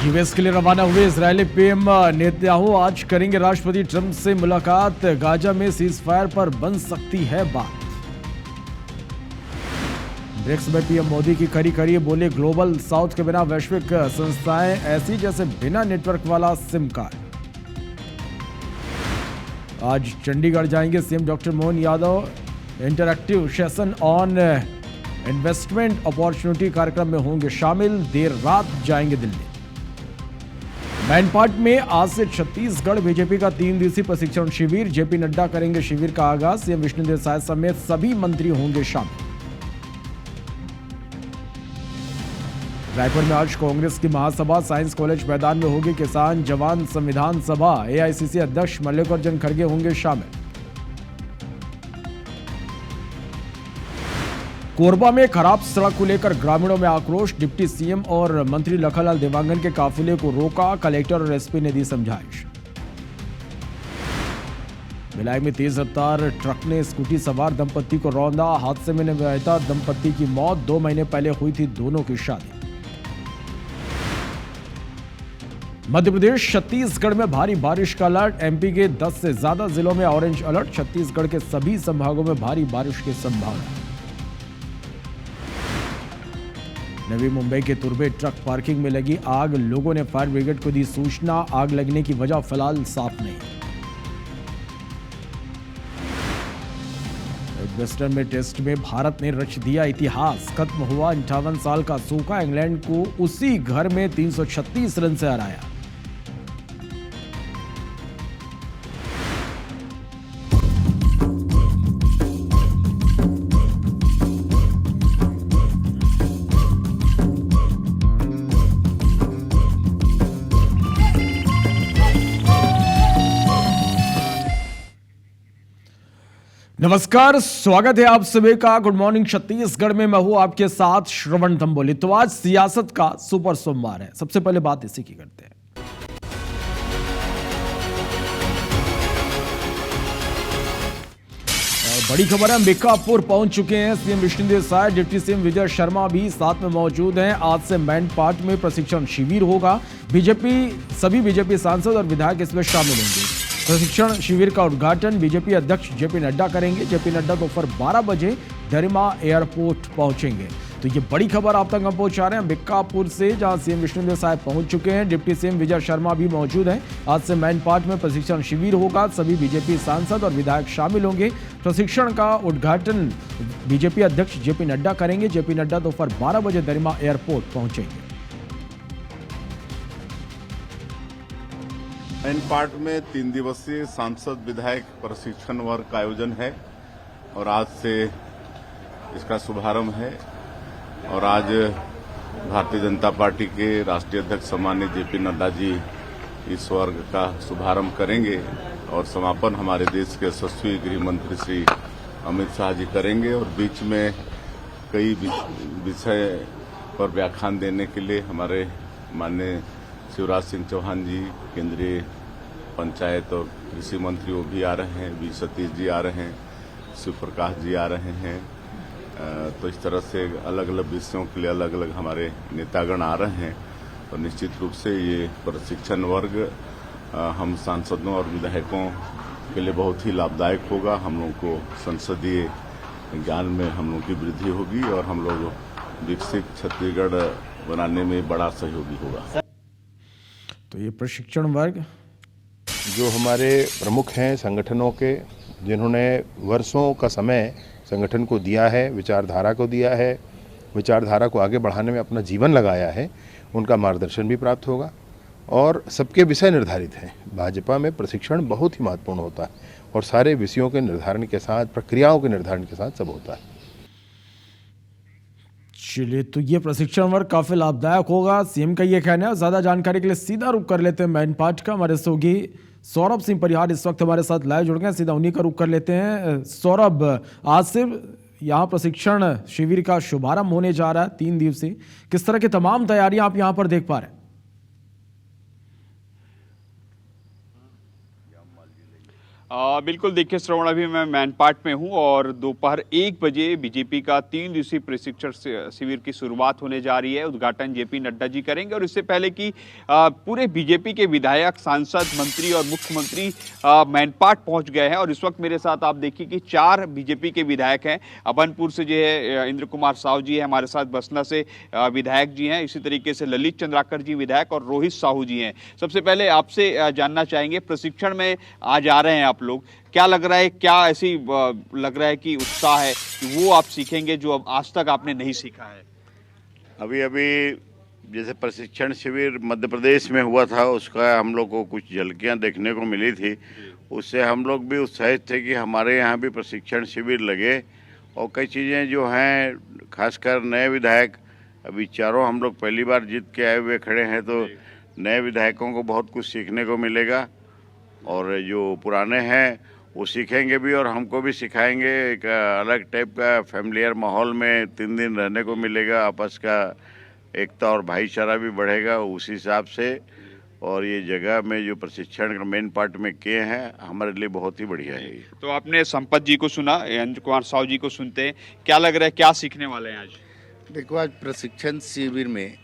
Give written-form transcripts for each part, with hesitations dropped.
US के लिए रवाना हुए इजरायली पीएम नेतन्याहू आज करेंगे राष्ट्रपति ट्रंप से मुलाकात। गाजा में सीजफायर पर बन सकती है बात। ब्रिक्स में पीएम मोदी की खरी खरी बोले, ग्लोबल साउथ के बिना वैश्विक संस्थाएं ऐसी जैसे बिना नेटवर्क वाला सिम कार्ड। आज चंडीगढ़ जाएंगे CM doctor Mohan Yadav. Interactive session on investment opportunity कार्यक्रम में होंगे शामिल। देर रात जाएंगे दिल्ली। मैनपाट में आज से छत्तीसगढ़ बीजेपी का 3 दिवसीय प्रशिक्षण शिविर। जेपी नड्डा करेंगे शिविर का आगाज। सीएम विष्णुदेव साय समेत सभी मंत्री होंगे शामिल। रायपुर में आज कांग्रेस की महासभा। साइंस कॉलेज मैदान में होगी किसान जवान संविधान सभा। एआईसीसी अध्यक्ष मल्लिकार्जुन खड़गे होंगे शामिल। कोरबा में खराब सड़क को लेकर ग्रामीणों में आक्रोश। डिप्टी सीएम और मंत्री लखनलाल देवांगन के काफिले को रोका। कलेक्टर और एसपी ने दी समझाइश। भिलाई में तेज रफ्तार ट्रक ने स्कूटी सवार दंपत्ति को रौंदा। हादसे में नवविवाहिता दंपत्ति की मौत। 2 महीने पहले हुई थी दोनों की शादी। मध्य प्रदेश छत्तीसगढ़ में भारी बारिश का अलर्ट। एमपी के 10 से ज्यादा जिलों में ऑरेंज अलर्ट। छत्तीसगढ़ के सभी संभागों में भारी बारिश की संभावना। नवी मुंबई के तुर्बे ट्रक पार्किंग में लगी आग। लोगों ने फायर ब्रिगेड को दी सूचना। आग लगने की वजह फिलहाल साफ नहीं। वेस्टर्न में टेस्ट में भारत ने रच दिया इतिहास। खत्म हुआ 58 साल का सूखा। इंग्लैंड को उसी घर में 336 रन से हराया। नमस्कार, स्वागत है आप सभी का गुड मॉर्निंग छत्तीसगढ़ में। मैं हूं आपके साथ श्रवण तंबोली। तो आज सियासत का सुपर सोमवार है। सबसे पहले बात इसी की करते हैं। बड़ी खबर है, अंबिकापुर पहुंच चुके हैं CM Vishnudeo Sai. Deputy CM Vijay Sharma भी साथ में मौजूद हैं। आज से मैनपाट में प्रशिक्षण शिविर होगा। सभी बीजेपी सांसद और विधायक इसमें शामिल होंगे। प्रशिक्षण शिविर का उद्घाटन बीजेपी अध्यक्ष जेपी नड्डा करेंगे। जेपी नड्डा दोपहर 12 बजे दरिमा एयरपोर्ट पहुंचेंगे। तो ये बड़ी खबर आप तक हम पहुंचा रहे हैं अंबिकापुर से, जहां सीएम विष्णुदेव साय पहुंच चुके हैं। डिप्टी सीएम विजय शर्मा भी मौजूद हैं। आज से मैनपाट में प्रशिक्षण शिविर होगा। सभी बीजेपी सांसद और विधायक शामिल होंगे। प्रशिक्षण का उद्घाटन बीजेपी अध्यक्ष जेपी नड्डा करेंगे। जेपी नड्डा दोपहर 12 बजे दरिमा एयरपोर्ट पहुंचेंगे। मैनपाट में 3 दिवसीय सांसद विधायक प्रशिक्षण वर्ग का आयोजन है और आज से इसका शुभारंभ है। और आज भारतीय जनता पार्टी के राष्ट्रीय अध्यक्ष सम्माननीय जेपी नड्डा जी इस वर्ग का शुभारंभ करेंगे और समापन हमारे देश के यशस्वी गृह मंत्री श्री अमित शाह जी करेंगे। और बीच में कई विषय पर व्याख्यान देने के लिए हमारे माननीय शिवराज सिंह चौहान जी, केंद्रीय पंचायत और कृषि मंत्री वो भी आ रहे हैं। वी सतीश जी आ रहे हैं। शिव प्रकाश जी आ रहे हैं। तो इस तरह से अलग अलग विषयों के लिए अलग अलग हमारे नेतागण आ रहे हैं। और निश्चित रूप से ये प्रशिक्षण वर्ग हम सांसदों और विधायकों के लिए बहुत ही लाभदायक होगा। हम लोगों को संसदीय ज्ञान में हम लोगों की वृद्धि होगी और हम लोग विकसित छत्तीसगढ़ बनाने में बड़ा सहयोगी होगा। तो ये प्रशिक्षण वर्ग जो हमारे प्रमुख हैं संगठनों के, जिन्होंने वर्षों का समय संगठन को दिया है, विचारधारा को दिया है, विचारधारा को आगे बढ़ाने में अपना जीवन लगाया है, उनका मार्गदर्शन भी प्राप्त होगा। और सबके विषय निर्धारित हैं। भाजपा में प्रशिक्षण बहुत ही महत्वपूर्ण होता है और सारे विषयों के निर्धारण के साथ, प्रक्रियाओं के निर्धारण के साथ सब होता है। चलिए, तो ये प्रशिक्षण वर्ग काफी लाभदायक होगा, सीएम का ये कहना है। ज्यादा जानकारी के लिए सीधा रुख कर लेते हैं मैनपाट का। हमारे सहयोगी सौरभ सिंह परिहार इस वक्त हमारे साथ लाइव जुड़ गए। सीधा उन्हीं का रुख कर लेते हैं। सौरभ, आज से यहाँ प्रशिक्षण शिविर का शुभारंभ होने जा रहा है 3 दिवसीय। किस तरह की तमाम तैयारियां आप यहाँ पर देख पा रहे हैं? बिल्कुल, देखिए श्रवण, अभी मैं मैनपाट में हूं और दोपहर 1 बजे बीजेपी का 3 दिवसीय प्रशिक्षण शिविर की शुरुआत होने जा रही है। उद्घाटन जेपी नड्डा जी करेंगे और इससे पहले कि पूरे बीजेपी के विधायक, सांसद, मंत्री और मुख्यमंत्री मैनपाट पहुंच गए हैं। और इस वक्त मेरे साथ आप देखिए कि 4 बीजेपी के विधायक हैं। अभनपुर से जो है इंद्र कुमार साहू जी है, हमारे साथ बसना से विधायक जी हैं, इसी तरीके से ललित चंद्राकर जी विधायक और रोहित साहू जी हैं। सबसे पहले आपसे जानना चाहेंगे, प्रशिक्षण में आज आ रहे हैं आप लोग, क्या लग रहा है, क्या ऐसी लग रहा है कि उत्साह है कि वो आप सीखेंगे जो अब आज तक आपने नहीं सीखा है? अभी जैसे प्रशिक्षण शिविर मध्य प्रदेश में हुआ था, उसका हम लोग को कुछ झलकियां देखने को मिली थी। उससे हम लोग भी उत्साहित थे कि हमारे यहाँ भी प्रशिक्षण शिविर लगे। और कई चीज़ें जो हैं, खासकर नए विधायक, अभी चारों हम लोग पहली बार जीत के आए हुए खड़े हैं, तो नए विधायकों को बहुत कुछ सीखने को मिलेगा। और जो पुराने हैं वो सीखेंगे भी और हमको भी सिखाएंगे। एक अलग टाइप का फैमिलियर माहौल में 3 दिन रहने को मिलेगा, आपस का एकता और भाईचारा भी बढ़ेगा उस हिसाब से। और ये जगह में जो प्रशिक्षण मेन पार्ट में किए हैं, हमारे लिए बहुत ही बढ़िया है। तो आपने संपत जी को सुना, इंद्र कुमार साहू जी को सुनते हैं, क्या लग रहा है, क्या सीखने वाले हैं आज? देखो, आज प्रशिक्षण शिविर में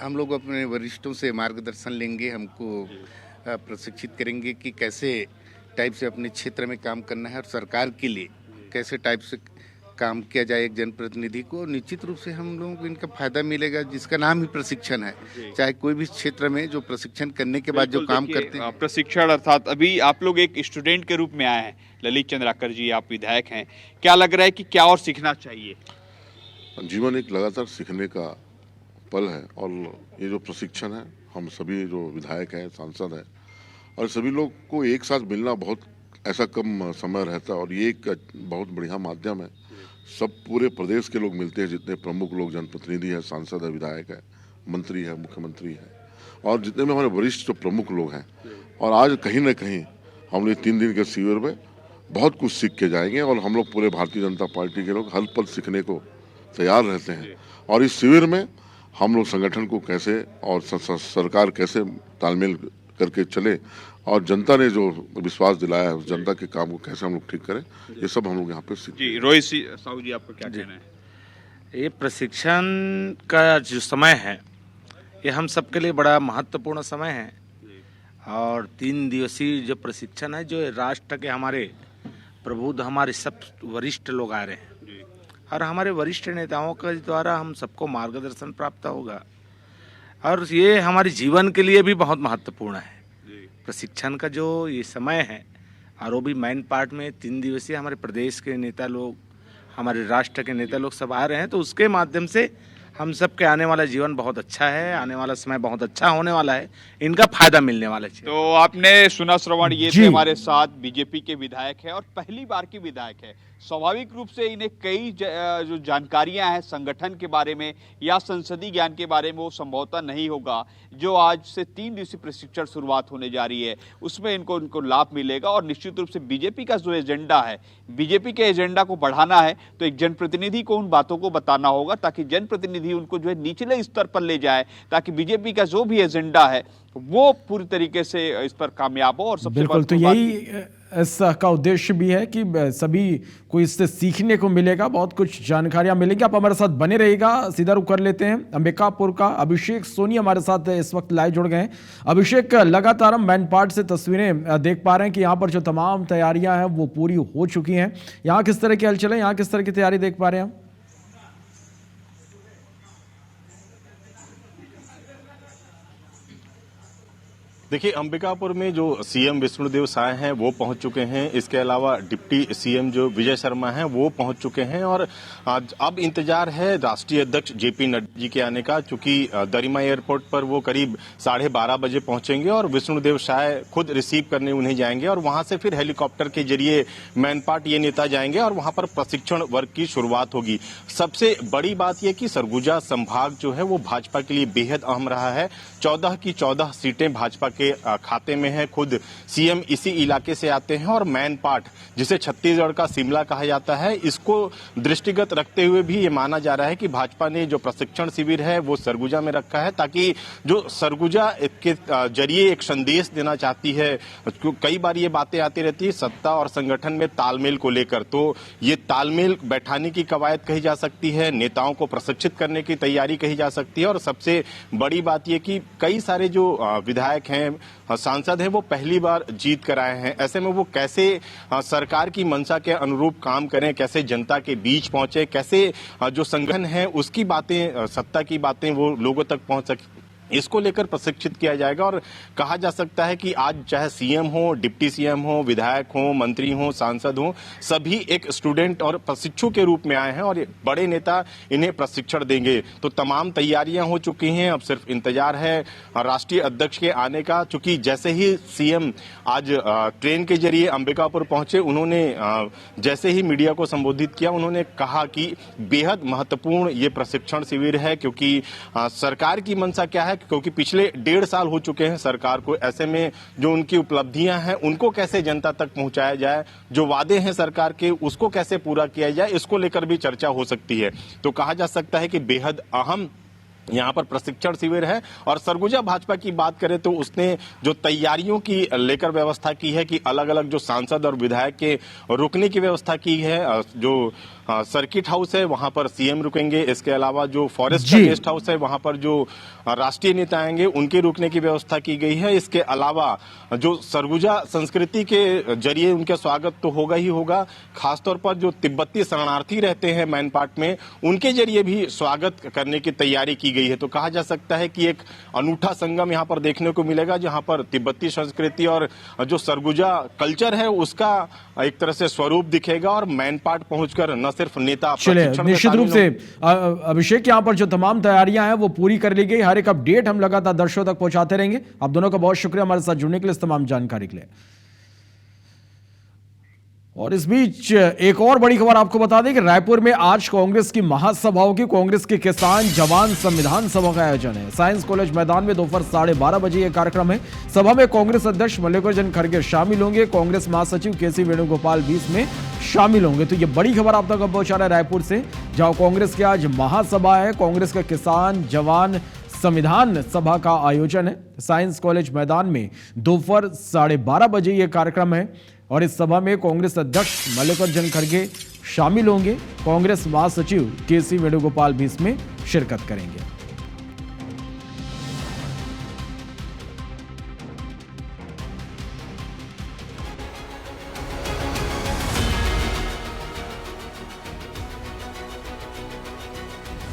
हम लोग अपने वरिष्ठों से मार्गदर्शन लेंगे, हमको प्रशिक्षित करेंगे कि कैसे टाइप से अपने क्षेत्र में काम करना है और सरकार के लिए कैसे टाइप से काम किया जाए एक जनप्रतिनिधि को। निश्चित रूप से हम लोगों को इनका फायदा मिलेगा, जिसका नाम ही प्रशिक्षण है। चाहे कोई भी क्षेत्र में जो प्रशिक्षण करने के बाद जो काम करते हैं, प्रशिक्षण अर्थात अभी आप लोग एक स्टूडेंट के रूप में आए हैं। ललित चंद्राकर जी, आप विधायक हैं, क्या लग रहा है कि क्या और सीखना चाहिए? जीवन एक लगातार सीखने का पल है और ये जो प्रशिक्षण है, हम सभी जो विधायक हैं, सांसद हैं और सभी लोग को एक साथ मिलना बहुत ऐसा कम समय रहता है और ये एक बहुत बढ़िया माध्यम है। सब पूरे प्रदेश के लोग मिलते हैं, जितने प्रमुख लोग, जनप्रतिनिधि है, सांसद है, विधायक है, मंत्री है, मुख्यमंत्री है और जितने भी हमारे वरिष्ठ जो प्रमुख लोग हैं। और आज कहीं ना कहीं हम लोग 3 दिन के शिविर में बहुत कुछ सीख के जाएंगे और हम लोग पूरे भारतीय जनता पार्टी के लोग हर पल सीखने को तैयार रहते हैं। और इस शिविर में हम लोग संगठन को कैसे और सरकार कैसे तालमेल करके चले और जनता ने जो विश्वास दिलाया है, उस जनता के काम को कैसे हम लोग ठीक करें, ये सब हम लोग यहाँ पे सीखें। जी, रोहित साहू जी, आपका क्या कहना है? ये प्रशिक्षण का जो समय है, ये हम सबके लिए बड़ा महत्वपूर्ण समय है। और 3 दिवसीय जो प्रशिक्षण है, जो राष्ट्र के हमारे प्रबुद्ध, हमारे सब वरिष्ठ लोग आ रहे हैं और हमारे वरिष्ठ नेताओं के द्वारा हम सबको मार्गदर्शन प्राप्त होगा और ये हमारे जीवन के लिए भी बहुत महत्वपूर्ण है। प्रशिक्षण का जो ये समय है, और वो भी मेन पार्ट में 3 दिवसीय, हमारे प्रदेश के नेता लोग, हमारे राष्ट्र के नेता लोग सब आ रहे हैं, तो उसके माध्यम से हम सब के आने वाला जीवन बहुत अच्छा है, आने वाला समय बहुत अच्छा होने वाला है, इनका फायदा मिलने वाला है। तो आपने सुना श्रवण, ये थे हमारे साथ बीजेपी के विधायक है और पहली बार के विधायक है। स्वाभाविक रूप से इन्हें कई जो जानकारियां हैं संगठन के बारे में या संसदीय ज्ञान के बारे में, वो संभवतः नहीं होगा। जो आज से 3 दिवसीय प्रशिक्षण शुरुआत होने जा रही है, उसमें इनको लाभ मिलेगा। और निश्चित रूप से बीजेपी का जो एजेंडा है, बीजेपी के एजेंडा को बढ़ाना है, तो एक जनप्रतिनिधि को उन बातों को बताना होगा ताकि जनप्रतिनिधि उनको जो है निचले स्तर पर ले जाए, ताकि बीजेपी का जो भी एजेंडा है वो पूरी तरीके से इस पर कामयाब हो। और सबसे बिल्कुल, तो यही इसका उद्देश्य भी है कि सभी को इससे सीखने को मिलेगा, बहुत कुछ जानकारियां मिलेंगी। आप हमारे साथ बने रहिएगा। सीधा रुख कर लेते हैं अंबिकापुर का। अभिषेक सोनी हमारे साथ इस वक्त लाइव जुड़ गए हैं। अभिषेक, लगातार हम मैनपाट से तस्वीरें देख पा रहे हैं कि यहाँ पर जो तमाम तैयारियां हैं वो पूरी हो चुकी हैं। यहाँ किस तरह की हलचल है, यहाँ किस तरह की तैयारी देख पा रहे हैं हम? देखिए, अंबिकापुर में जो सीएम विष्णुदेव साय हैं वो पहुंच चुके हैं। इसके अलावा डिप्टी सीएम जो विजय शर्मा हैं वो पहुंच चुके हैं और अब इंतजार है राष्ट्रीय अध्यक्ष जेपी नड्डा जी के आने का, क्योंकि दरिमा एयरपोर्ट पर वो करीब 12:30 बजे पहुंचेंगे और विष्णुदेव साय खुद रिसीव करने उन्हें जाएंगे और वहां से फिर हेलीकॉप्टर के जरिए मैनपाट ये नेता जाएंगे और वहां पर प्रशिक्षण वर्ग की शुरुआत होगी। सबसे बड़ी बात यह कि सरगुजा संभाग जो है वो भाजपा के लिए बेहद अहम रहा है। 14 की 14 सीटें भाजपा के खाते में है। खुद सीएम इसी इलाके से आते हैं और मैन पार्ट जिसे छत्तीसगढ़ का शिमला कहा जाता है, इसको दृष्टिगत रखते हुए भी ये माना जा रहा है कि भाजपा ने जो प्रशिक्षण शिविर है वो सरगुजा में रखा है, ताकि जो सरगुजा के जरिए एक संदेश देना चाहती है। कई बार ये बातें आती रहती है सत्ता और संगठन में तालमेल को लेकर, तो ये तालमेल बैठाने की कवायद कही जा सकती है, नेताओं को प्रशिक्षित करने की तैयारी कही जा सकती है। और सबसे बड़ी बात ये कि कई सारे जो विधायक हैं, सांसद हैं, वो पहली बार जीत कर आए हैं। ऐसे में वो कैसे सरकार की मंशा के अनुरूप काम करें, कैसे जनता के बीच पहुंचे, कैसे जो संगठन है उसकी बातें, सत्ता की बातें वो लोगों तक पहुंच सके, इसको लेकर प्रशिक्षित किया जाएगा। और कहा जा सकता है कि आज चाहे सीएम हो, डिप्टी सीएम हो, विधायक हो, मंत्री हो, सांसद हो, सभी एक स्टूडेंट और प्रशिक्षु के रूप में आए हैं और बड़े नेता इन्हें प्रशिक्षण देंगे। तो तमाम तैयारियां हो चुकी हैं, अब सिर्फ इंतजार है राष्ट्रीय अध्यक्ष के आने का। चूंकि जैसे ही सीएम आज ट्रेन के जरिए अंबिकापुर पहुंचे, उन्होंने जैसे ही मीडिया को संबोधित किया, उन्होंने कहा कि बेहद महत्वपूर्ण ये प्रशिक्षण शिविर है, क्योंकि सरकार की मंशा क्या है, क्योंकि पिछले 1.5 साल हो चुके हैं सरकार को। ऐसे में जो उनकी उपलब्धियां हैं उनको कैसे जनता तक पहुंचाया जाए, जो वादे हैं सरकार के उसको कैसे पूरा किया जाए, इसको लेकर भी चर्चा हो सकती है। तो कहा जा सकता है कि बेहद अहम यहाँ पर प्रशिक्षण शिविर है। और सरगुजा भाजपा की बात करें तो उसने जो तैयारियों की लेकर व्यवस्था की है कि अलग अलग जो सांसद और विधायक के रुकने की व्यवस्था की है। जो सर्किट हाउस है वहां पर सीएम रुकेंगे, इसके अलावा जो फॉरेस्ट का गेस्ट हाउस है वहां पर जो राष्ट्रीय नेता आएंगे उनके रुकने की व्यवस्था की गई है। इसके अलावा जो सरगुजा संस्कृति के जरिए उनका स्वागत तो होगा ही होगा, खासतौर पर जो तिब्बती शरणार्थी रहते हैं मैन पार्ट में, उनके जरिए भी स्वागत करने की तैयारी की गई है। तो कहा जा सकता है कि एक अनूठा संगम यहाँ पर देखने को मिलेगा, जहाँ पर तिब्बती संस्कृति और जो सरगुजा कल्चर है उसका एक तरह से स्वरूप दिखेगा। और मैन पार्ट पहुंचकर न सिर्फ नेता, चलिए निश्चित रूप से अभिषेक, यहाँ पर जो तमाम तैयारियां हैं वो पूरी कर ली गई। हर एक अपडेट हम लगातार दर्शकों तक पहुंचाते रहेंगे। आप दोनों का बहुत शुक्रिया हमारे साथ जुड़ने के लिए, इस तमाम जानकारी के लिए। और इस बीच एक और बड़ी खबर आपको बता दें कि रायपुर में आज कांग्रेस की महासभा होगी। कांग्रेस के किसान जवान संविधान सभा का आयोजन है। साइंस कॉलेज मैदान में दोपहर 12:30 बजे यह कार्यक्रम है। सभा में कांग्रेस अध्यक्ष मल्लिकार्जुन खड़गे शामिल होंगे। कांग्रेस महासचिव केसी वेणुगोपाल भी इसमें शामिल होंगे। तो ये बड़ी खबर आप तक पहुंचा रहा है रायपुर से, जहां कांग्रेस की आज महासभा है। कांग्रेस का किसान जवान संविधान सभा का आयोजन है। साइंस कॉलेज मैदान में दोपहर 12:30 बजे यह कार्यक्रम है और इस सभा में कांग्रेस अध्यक्ष मल्लिकार्जुन खड़गे शामिल होंगे। कांग्रेस महासचिव केसी वेणुगोपाल भी इसमें शिरकत करेंगे।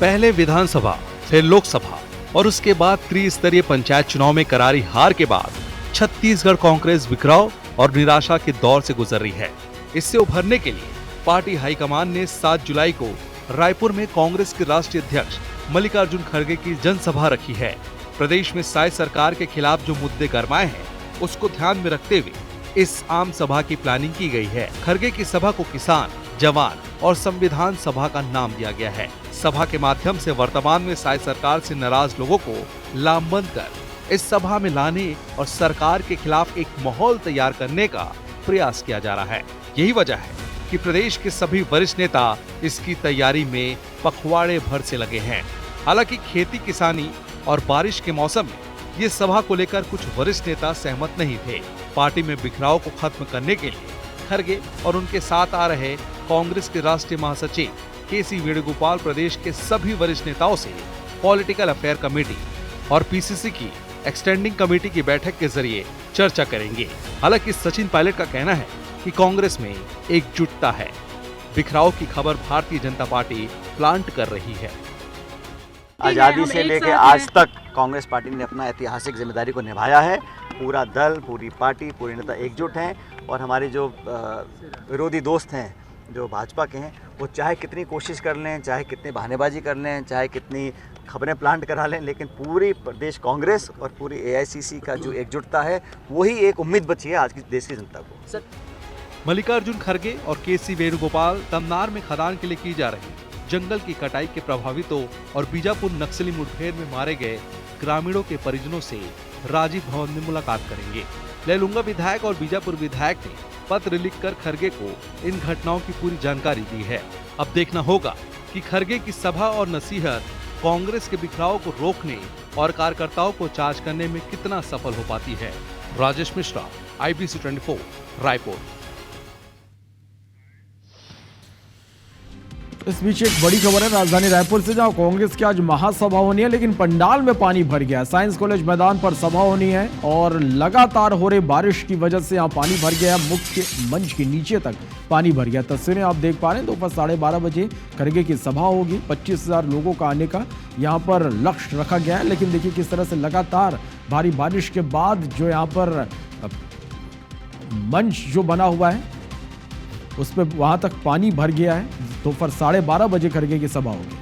पहले विधानसभा, फिर लोकसभा और उसके बाद त्रिस्तरीय पंचायत चुनाव में करारी हार के बाद छत्तीसगढ़ कांग्रेस बिखराव और निराशा के दौर से गुजर रही है। इससे उभरने के लिए पार्टी हाईकमान ने 7 जुलाई को रायपुर में कांग्रेस के राष्ट्रीय अध्यक्ष मल्लिकार्जुन खड़गे की जनसभा रखी है। प्रदेश में साय सरकार के खिलाफ जो मुद्दे गरमाए हैं उसको ध्यान में रखते हुए इस आम सभा की प्लानिंग की गई है। खड़गे की सभा को किसान, जवान और संविधान सभा का नाम दिया गया है। सभा के माध्यम से वर्तमान में साय सरकार से नाराज लोगों को लामबंद कर इस सभा में लाने और सरकार के खिलाफ एक माहौल तैयार करने का प्रयास किया जा रहा है। यही वजह है कि प्रदेश के सभी वरिष्ठ नेता इसकी तैयारी में पखवाड़े भर से लगे हैं। हालांकि खेती किसानी और बारिश के मौसम में ये सभा को लेकर कुछ वरिष्ठ नेता सहमत नहीं थे। पार्टी में बिखराव को खत्म करने के लिए खड़गे और उनके साथ आ रहे कांग्रेस के राष्ट्रीय महासचिव केसी वेणुगोपाल प्रदेश के सभी वरिष्ठ नेताओं से पॉलिटिकल अफेयर कमेटी और पीसीसी की एक्सटेंडिंग कमेटी की बैठक के जरिए चर्चा करेंगे। हालांकि सचिन पायलट का कहना है कि कांग्रेस में एकजुटता है। बिखराव की खबर भारतीय जनता पार्टी प्लांट कर रही है। आज़ादी से लेकर आज तक कांग्रेस पार्टी ने अपना ऐतिहासिक जिम्मेदारी को निभाया है। पूरा दल, पूरी पार्टी, पूरे नेता एकजुट हैं और हमारे जो विरोधी दोस्त हैं जो भाजपा के हैं, वो चाहे कितनी कोशिश कर लें, चाहे कितनी बहानेबाजी कर लें, चाहे कितनी खबरें प्लांट करा लें, लेकिन पूरी प्रदेश कांग्रेस और पूरी एआईसीसी का जो एकजुटता है वही एक उम्मीद बची है आज की देश की जनता को। मल्लिकार्जुन खड़गे और केसी वेणुगोपाल तमनार में खदान के लिए की जा रही जंगल की कटाई के प्रभावितों और बीजापुर नक्सली मुठभेड़ में मारे गए ग्रामीणों के परिजनों से राजीव भवन में मुलाकात करेंगे। लैलूंगा विधायक और बीजापुर विधायक ने पत्र लिखकर खरगे को इन घटनाओं की पूरी जानकारी दी है। अब देखना होगा कि खरगे की सभा और नसीहत कांग्रेस के बिखराव को रोकने और कार्यकर्ताओं को चार्ज करने में कितना सफल हो पाती है। राजेश मिश्रा, IBC 24, रायपुर। इस बीच एक बड़ी खबर है राजधानी रायपुर से, जहां कांग्रेस की आज महासभा होनी है, लेकिन पंडाल में पानी भर गया। साइंस कॉलेज मैदान पर सभा होनी है और लगातार हो रही बारिश की वजह से यहां पानी भर गया। मुख्य मंच के नीचे तक पानी भर गया। तस्वीरें आप देख पा रहे हैं। दोपहर 12:30 बजे खरगे की सभा होगी। 25,000 लोगों का आने का यहां पर लक्ष्य रखा गया है। लेकिन देखिए किस तरह से लगातार भारी बारिश के बाद जो यहां पर मंच जो बना हुआ है उस पर वहां तक पानी भर गया है। दोपहर 12:30 बजे खरगे की सभा होगी।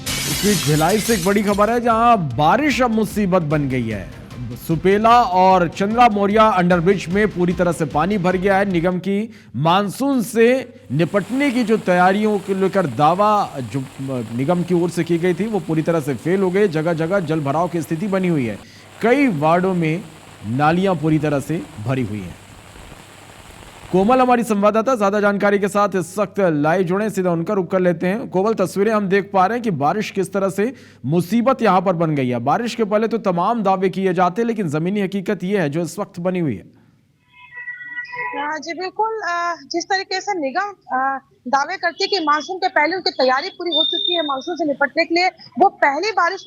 इस बीच भिलाई से एक बड़ी खबर है, जहां बारिश अब मुसीबत बन गई है। सुपेला और चंद्रा मौर्या अंडरब्रिज में पूरी तरह से पानी भर गया है। निगम की मानसून से निपटने की जो तैयारियों को लेकर दावा जो निगम की ओर से की गई थी वो पूरी तरह से फेल हो गई। जगह जगह जल भराव की स्थिति बनी हुई है। कई वार्डों में नालियां पूरी तरह से भरी हुई हैं। कोमल हमारी संवाददाता ज्यादा जानकारी के साथ इस वक्त लाइव जुड़े, सीधा उनका रुख कर लेते हैं। कोमल, तस्वीरें हम देख पा रहे हैं कि बारिश किस तरह से मुसीबत यहां पर बन गई है। बारिश के पहले तो तमाम दावे किए जाते हैं, लेकिन जमीनी हकीकत यह है जो इस वक्त बनी हुई है। जी बिल्कुल, जिस तरीके से निगम दावे करती है कि मानसून के पहले उनकी तैयारी पूरी हो चुकी है मानसून से निपटने के लिए, वो पहली बारिश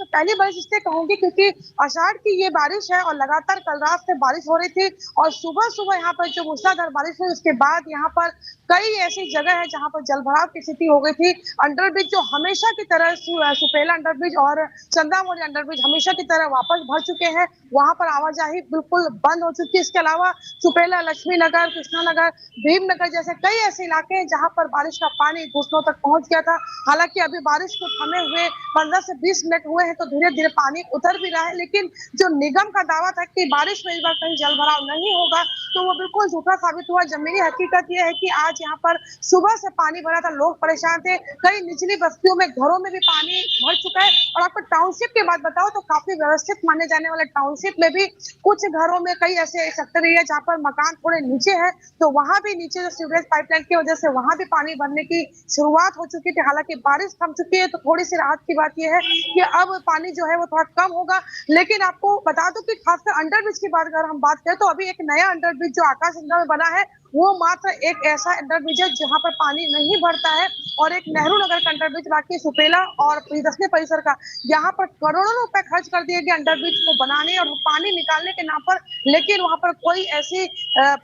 इसलिए कहूंगी क्योंकि आषाढ़ की ये बारिश है और लगातार कल रात से बारिश हो रही थी और सुबह सुबह यहाँ पर जो मूसलाधार बारिश हुई उसके बाद यहाँ पर कई ऐसी जगह है जहाँ पर जलभराव की स्थिति हो गई थी। अंडरब्रिज जो हमेशा की तरह सुपेला अंडरब्रिज और चंदा मौर्या अंडरब्रिज हमेशा की तरह वापस भर चुके हैं। वहां पर आवाजाही बिल्कुल बंद हो चुकी है। इसके अलावा सुपेला, लक्ष्मी नगर, कृष्णा नगर, भीमनगर जैसे कई ऐसे इलाके हैं जहां पर बारिश का पानी घुटनों तक पहुंच गया था। हालांकि अभी बारिश को थमे हुए 15 से 20 मिनट हुए हैं तो धीरे धीरे पानी उतर भी रहा है। लेकिन जो निगम का दावा था कि बारिश में इस बार कहीं जलभराव नहीं होगा तो वो बिल्कुल झूठा साबित हुआ। जमीनी हकीकत यह है कि आज यहाँ पर सुबह से पानी भरा था, लोग परेशान थे। कई निचली बस्तियों में घरों में भी पानी भर चुका है। और आपको टाउनशिप की बात बताओ तो काफी व्यवस्थित माने जाने वाले टाउनशिप में भी कुछ घरों में कई ऐसे सेक्टर एरिया जहाँ पर मकान थोड़े नीचे है तो वहां भी नीचे जो सीवरेज पाइपलाइन की वजह से वहां भी पानी भरने की शुरुआत हो चुकी थी। हालांकि बारिश थम चुकी है तो थोड़ी सी राहत की बात यह है कि अब पानी जो है वो थोड़ा कम होगा। लेकिन आपको बता दूं कि खासकर अंडरब्रिज की बात अगर हम बात करें तो अभी एक नया अंडरब्रिज जो आकाश गंगा में बना है वो मात्र एक ऐसा अंडरब्रिज है जहां पर पानी नहीं भरता है और एक नेहरू नगर का अंडरब्रिज बाकी सुपेला और प्रियदर्शनी परिसर का यहाँ पर करोड़ों रुपए खर्च कर दिए गए अंडरब्रिज को बनाने और पानी निकालने के नाम पर। लेकिन वहां पर कोई ऐसी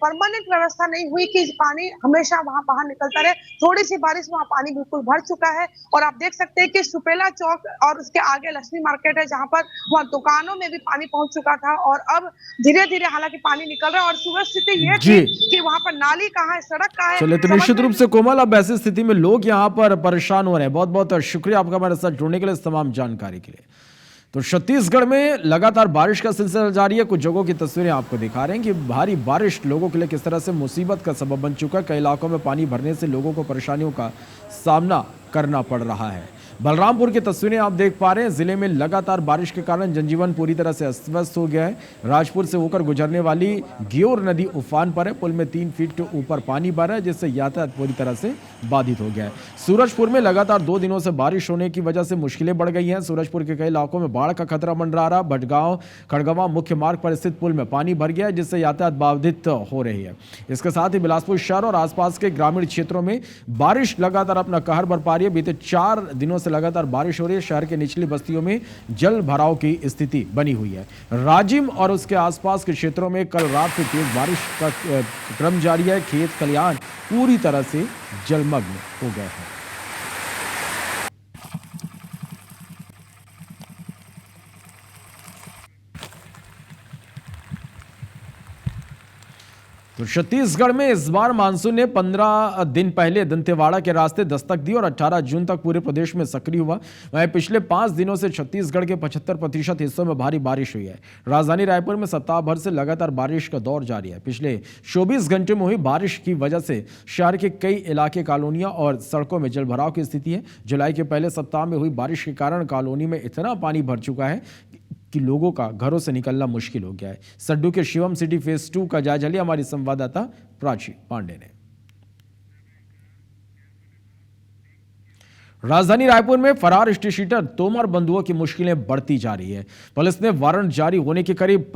परमानेंट व्यवस्था नहीं हुई कि पानी हमेशा वहां बाहर निकलता रहे। थोड़ी सी बारिश वहां पानी बिल्कुल भर चुका है और आप देख सकते हैं कि सुपेला चौक और उसके आगे लक्ष्मी मार्केट है जहां पर वहां दुकानों में भी पानी पहुंच चुका था और अब धीरे धीरे हालांकि पानी निकल रहा है। और सुबह स्थिति यह थी कि वहां पर नाली कहाँ है, सड़क कहाँ है। चलिए, तो निश्चित रूप से कोमल, अब ऐसी स्थिति में लोग यहाँ पर परेशान हो रहे हैं। बहुत बहुत शुक्रिया आपका हमारे साथ जुड़ने के लिए, इस तमाम जानकारी के लिए। तो छत्तीसगढ़ में लगातार बारिश का सिलसिला जारी है। कुछ जगहों की तस्वीरें आपको दिखा रहे हैं कि भारी बारिश लोगों के लिए किस तरह से मुसीबत का सबब बन चुका है। कई इलाकों में पानी भरने से लोगों को परेशानियों का सामना करना पड़ रहा है। बलरामपुर की तस्वीरें आप देख पा रहे हैं। जिले में लगातार बारिश के कारण जनजीवन पूरी तरह से अस्त व्यस्त हो गया है। राजपुर से होकर गुजरने वाली ग्योर नदी उफान पर है। पुल में 3 फीट ऊपर पानी भर है जिससे यातायात पूरी तरह से बाधित हो गया है। सूरजपुर में लगातार 2 दिनों से बारिश होने की वजह से मुश्किलें बढ़ गई हैं। सूरजपुर के कई इलाकों में बाढ़ का खतरा मंडरा रहा। भटगांव खड़गवां मुख्य मार्ग पर स्थित पुल में पानी भर गया है जिससे यातायात बाधित हो रही है। इसके साथ ही बिलासपुर शहर और आसपास के ग्रामीण क्षेत्रों में बारिश लगातार अपना कहर बरपा रही है। बीते 4 दिनों से लगातार बारिश हो रही है। शहर के निचली बस्तियों में जल भराव की स्थिति बनी हुई है। राजिम और उसके आसपास के क्षेत्रों में कल रात से तेज बारिश का क्रम जारी है। खेत खलिहान पूरी तरह से जलमग्न हो गए हैं। तो छत्तीसगढ़ में इस बार मानसून ने 15 दिन पहले दंतेवाड़ा के रास्ते दस्तक दी और 18 जून तक पूरे प्रदेश में सक्रिय हुआ। वहीं पिछले 5 दिनों से छत्तीसगढ़ के 75% हिस्सों में भारी बारिश हुई है। राजधानी रायपुर में सप्ताह भर से लगातार बारिश का दौर जारी है। पिछले 24 घंटे में हुई बारिश की वजह से शहर के कई इलाके, कॉलोनियां और सड़कों में जलभराव की स्थिति है। जुलाई के पहले सप्ताह में हुई बारिश के कारण कॉलोनी में इतना पानी भर चुका है कि लोगों का घरों से निकलना मुश्किल हो गया है। सड्डू के शिवम सिटी फेज 2 का जायजा लिया हमारी संवाददाता प्राची पांडे ने। राजधानी रायपुर में फरार स्ट्रीट शीटर तोमर बंधुओं की मुश्किलें बढ़ती जा रही है। पुलिस ने वारंट जारी होने के करीब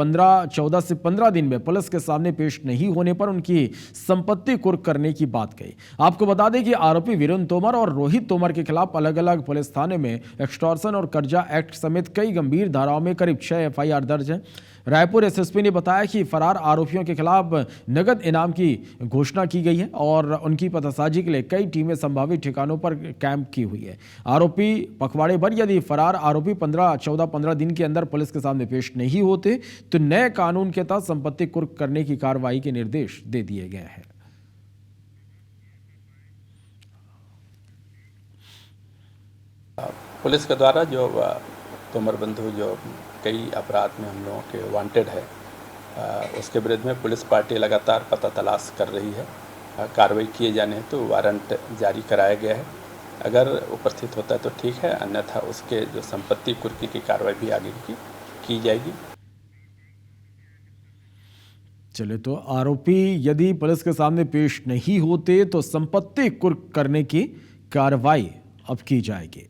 14 से 15 दिन में पुलिस के सामने पेश नहीं होने पर उनकी संपत्ति कुर्क करने की बात कही। आपको बता दें कि आरोपी वीरेंद्र तोमर और रोहित तोमर के खिलाफ अलग अलग पुलिस थाने में एक्सटॉर्शन और कर्जा एक्ट समेत कई गंभीर धाराओं में करीब 6 FIR दर्ज है। रायपुर एसएसपी ने बताया कि फरार आरोपियों के खिलाफ नगद इनाम की घोषणा की गई है और उनकी पतासाजी के लिए कई टीमें संभावित ठिकानों पर कैंप की हुई है। आरोपी पखवाड़े भर यदि फरार आरोपी 15 दिन के अंदर पुलिस के सामने पेश नहीं होते तो नए कानून के तहत संपत्ति कुर्क करने की कार्रवाई के निर्देश दे दिए गए हैं। पुलिस के द्वारा जो तोमर बंधु जो कई अपराध में हम लोगों के वांटेड है, उसके विरुद्ध में पुलिस पार्टी लगातार पता तलाश कर रही है। कार्रवाई किए जाने तो वारंट जारी कराया गया है। अगर उपस्थित होता है तो ठीक है, अन्यथा उसके जो संपत्ति कुर्की की कार्रवाई भी आगे की जाएगी। चले तो आरोपी यदि पुलिस के सामने पेश नहीं होते तो संपत्ति कुर्क करने की कार्रवाई अब की जाएगी।